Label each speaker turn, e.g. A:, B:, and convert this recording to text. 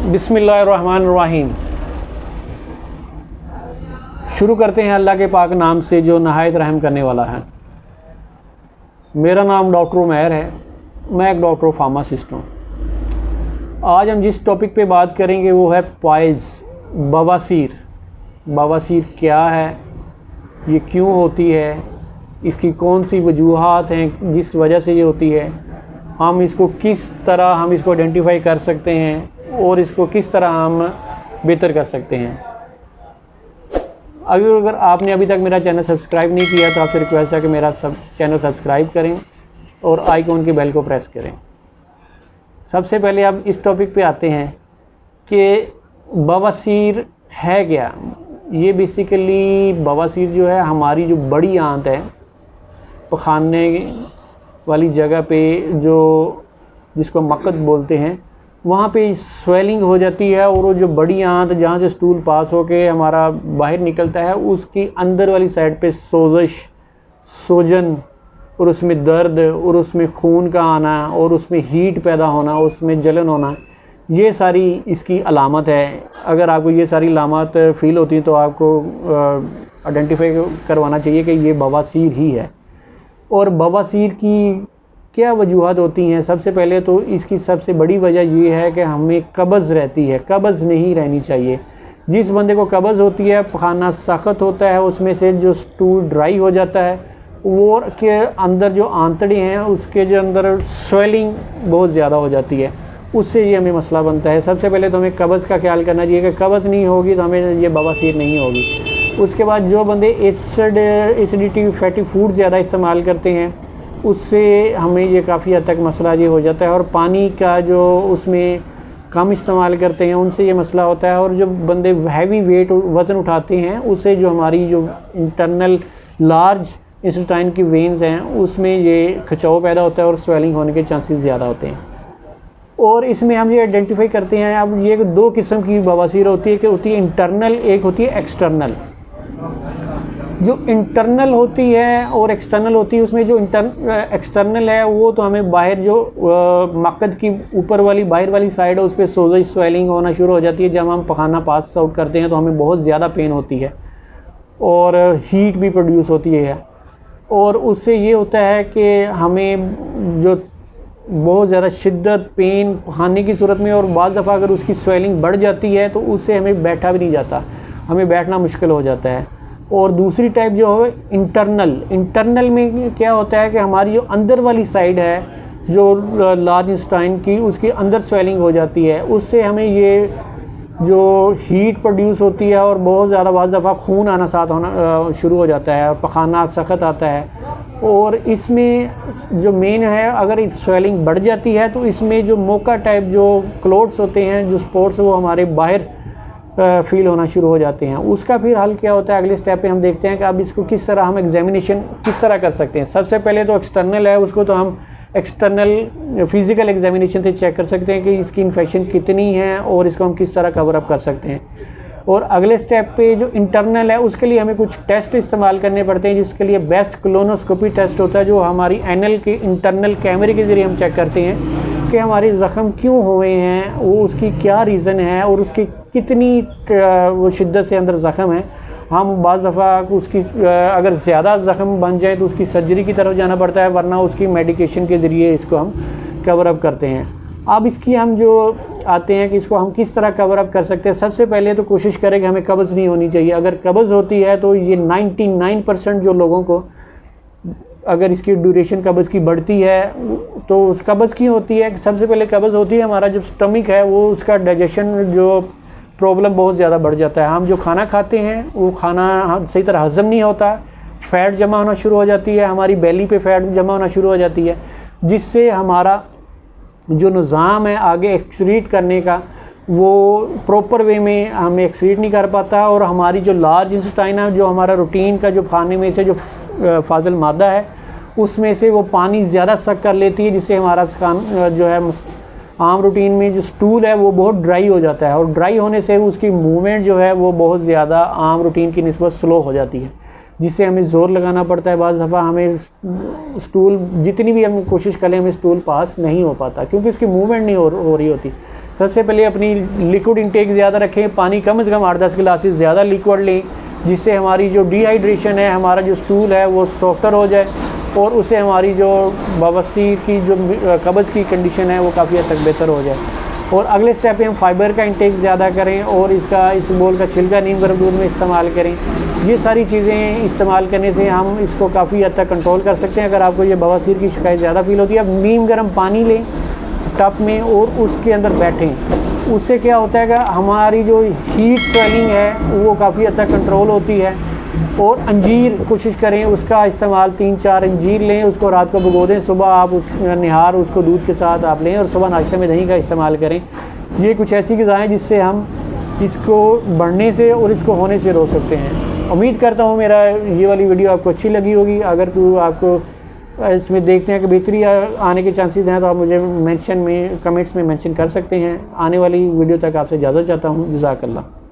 A: बिस्मिल्लाहिर्रहमानिर्रहीम। शुरू करते हैं अल्लाह के पाक नाम से जो नहायत रहम करने वाला है। मेरा नाम डॉक्टर उमैर है, मैं एक डॉक्टर फार्मासिस्ट हूँ। आज हम जिस टॉपिक पे बात करेंगे वो है पाइल्स, बवासीर। बवासीर क्या है, ये क्यों होती है, इसकी कौन सी वजूहात हैं जिस वजह से ये होती है, हम इसको किस तरह हम इसको आइडेंटिफाई कर सकते हैं और इसको किस तरह हम बेहतर कर सकते हैं। अगर आपने अभी तक मेरा चैनल सब्सक्राइब नहीं किया तो आपसे रिक्वेस्ट है कि मेरा चैनल सब्सक्राइब करें और आइकॉन की बेल को प्रेस करें। सबसे पहले अब इस टॉपिक पे आते हैं कि बवासीर है क्या। ये बेसिकली बवासीर जो है हमारी जो बड़ी आंत है, पखाने वाली जगह पे जो जिसको मक्कत बोलते हैं, वहाँ पे स्वेलिंग हो जाती है और वो जो बड़ी आंत जहाँ से स्टूल पास होके हमारा बाहर निकलता है उसकी अंदर वाली साइड पे सोजश, सोजन और उसमें दर्द और उसमें खून का आना और उसमें हीट पैदा होना, उसमें जलन होना, ये सारी इसकी अलामत है। अगर आपको ये सारी अलामत फ़ील होती हैं तो आपको आइडेंटिफाई करवाना चाहिए कि ये बवासीर ही है। और बवासीर की क्या वजूहत होती हैं। सबसे पहले तो इसकी सबसे बड़ी वजह ये है कि हमें कब्ज़ रहती है। कब्ज़ नहीं रहनी चाहिए। जिस बंदे को कब्ज़ होती है, पखाना सख्त होता है, उसमें से जो स्टूल ड्राई हो जाता है, वो के अंदर जो आंतड़े हैं उसके जो अंदर स्वेलिंग बहुत ज़्यादा हो जाती है, उससे ये हमें मसला बनता है। सबसे पहले तो हमें कब्ज़ का ख्याल करना चाहिए कि कब्ज़ नहीं होगी तो हमें ये बवासीर नहीं होगी। उसके बाद जो बंदे एसिडिटी फैटी फूड ज़्यादा इस्तेमाल करते हैं उससे हमें ये काफ़ी हद तक मसला ये हो जाता है। और पानी का जो उसमें कम इस्तेमाल करते हैं उनसे ये मसला होता है। और जो बंदे हैवी वेट वज़न उठाते हैं उससे जो हमारी जो इंटरनल लार्ज इंटेस्टाइन की वेन्स हैं उसमें ये खिंचाव पैदा होता है और स्वेलिंग होने के चांसेस ज़्यादा होते हैं। और इसमें हम ये आइडेंटिफाई करते हैं, अब ये दो किस्म की बवासीर होती है कि होती है इंटरनल, एक होती है एक्सटर्नल। जो इंटरनल होती है और एक्सटर्नल होती है, उसमें जो एक्सटर्नल है वो तो हमें बाहर जो मक्कत की ऊपर वाली बाहर वाली साइड है उस पर सोजश स्वेलिंग होना शुरू हो जाती है। जब हम पखाना पास आउट करते हैं तो हमें बहुत ज़्यादा पेन होती है और हीट भी प्रोड्यूस होती है। और उससे ये होता है कि हमें जो बहुत ज़्यादा शिद्दत पेन पखाने की सूरत में, और बाज़ दफ़ा अगर उसकी स्वेलिंग बढ़ जाती है तो उससे हमें बैठा भी नहीं जाता, हमें बैठना मुश्किल हो जाता है। और दूसरी टाइप जो है इंटरनल में क्या होता है कि हमारी जो अंदर वाली साइड है जो लार्ज इंटेस्टाइन की, उसकी अंदर स्वेलिंग हो जाती है, उससे हमें ये जो हीट प्रोड्यूस होती है और बहुत ज़्यादा बाज़ दफ़ा खून आना साथ होना शुरू हो जाता है और पखाना सख्त आता है। और इसमें जो मेन है, अगर स्वेलिंग बढ़ जाती है तो इसमें जो मोका टाइप जो क्लोट्स होते हैं, जो स्पॉट्स, वो हमारे बाहर फील होना शुरू हो जाते हैं। उसका फिर हल क्या होता है, अगले स्टेप पे हम देखते हैं कि अब इसको किस तरह हम एग्जामिनेशन किस तरह कर सकते हैं। सबसे पहले तो एक्सटर्नल है, उसको तो हम एक्सटर्नल फिज़िकल एग्जामिनेशन से चेक कर सकते हैं कि इसकी इन्फेक्शन कितनी है और इसको हम किस तरह कवर अप कर सकते हैं। और अगले स्टेप पे जो इंटरनल है उसके लिए हमें कुछ टेस्ट इस्तेमाल करने पड़ते हैं, जिसके लिए बेस्ट कोलोनोस्कोपी टेस्ट होता है, जो हमारी एनल के इंटरनल कैमरे के ज़रिए हम चेक करते हैं कि हमारे ज़ख़म क्यों हुए हैं, वो उसकी क्या रीज़न है और उसकी कितनी वो शिद्दत से अंदर ज़ख़म है। हम बाज़ दफ़ा उसकी अगर ज़्यादा ज़ख़म बन जाए तो उसकी सर्जरी की तरफ जाना पड़ता है, वरना उसकी मेडिकेशन के ज़रिए इसको हम कवर अप करते हैं। अब इसकी हम जो आते हैं कि इसको हम किस तरह कवर अप कर सकते हैं। सबसे पहले तो कोशिश करें कि हमें कब्ज़ नहीं होनी चाहिए। अगर कब्ज़ होती है तो ये 99% जो लोगों को, अगर इसकी ड्यूरेशन कब्ज़ की बढ़ती है तो उस कब्ज़ की होती है। सबसे पहले कब्ज़ होती है हमारा जो स्टमक है वो, उसका डाइजेशन जो प्रॉब्लम बहुत ज़्यादा बढ़ जाता है। हम जो खाना खाते हैं वो खाना सही तरह हज़म नहीं होता, फ़ैट जमा होना शुरू हो जाती है, हमारी बेली पे फ़ैट जमा होना शुरू हो जाती है, जिससे हमारा जो निज़ाम है आगे एक्सक्रीट करने का वो प्रॉपर वे में हमें एक्सक्रीट नहीं कर पाता। और हमारी जो लार्ज इंटेस्टाइन है, जो हमारा रूटीन का जो खाने में से जो फाजिल मादा है उसमें से वो पानी ज़्यादा सक कर लेती है, जिससे हमारा जो है आम रूटीन में जो स्टूल है वो बहुत ड्राई हो जाता है। और ड्राई होने से उसकी मूवमेंट जो है वो बहुत ज़्यादा आम रूटीन की निस्बत स्लो हो जाती है। जिससे हमें ज़ोर लगाना पड़ता है। बाज़ दफ़ा हमें स्टूल जितनी भी हम कोशिश करें हमें स्टूल पास नहीं हो पाता क्योंकि उसकी मूवमेंट नहीं हो रही होती। सबसे पहले अपनी लिक्विड इंटेक ज़्यादा रखें, पानी कम से कम 8-10 गिलासेस ज़्यादा लिक्विड लें, जिससे हमारी जो डिहाइड्रेशन है, हमारा जो स्टूल है वो सॉफ्टर हो जाए और उससे हमारी जो बवासीर की जो कब्ज़ की कंडीशन है वो काफ़ी हद तक बेहतर हो जाए। और अगले स्टेप पे हम फाइबर का इंटेक ज़्यादा करें और इसबगोल का छिलका नीम गर्म दूध में इस्तेमाल करें। ये सारी चीज़ें इस्तेमाल करने से हम इसको काफ़ी हद तक कंट्रोल कर सकते हैं। अगर आपको ये बवासीर की शिकायत ज़्यादा फील होती है, अब नीम गर्म पानी लें टब में और उसके अंदर बैठें। उससे क्या होता है कि हमारी जो हीट स्वेलिंग है वो काफ़ी हद तक कंट्रोल होती है। और अंजीर कोशिश करें उसका इस्तेमाल, 3-4 अंजीर लें, उसको रात को भिगो दें, सुबह आप निहार उसको दूध के साथ आप लें और सुबह नाश्ते में दही का इस्तेमाल करें। ये कुछ ऐसी ग़िज़ाएँ जिससे हम इसको बढ़ने से और इसको होने से रोक सकते हैं। उम्मीद करता हूँ मेरा ये वाली वीडियो आपको अच्छी लगी होगी। अगर आपको इसमें देखते हैं कि बेहतरी आने के चांसेस हैं तो आप मुझे कमेंट्स में मेंशन कर सकते हैं। आने वाली वीडियो तक आपसे इजाज़त चाहता हूँ। जज़ाकल्लाह।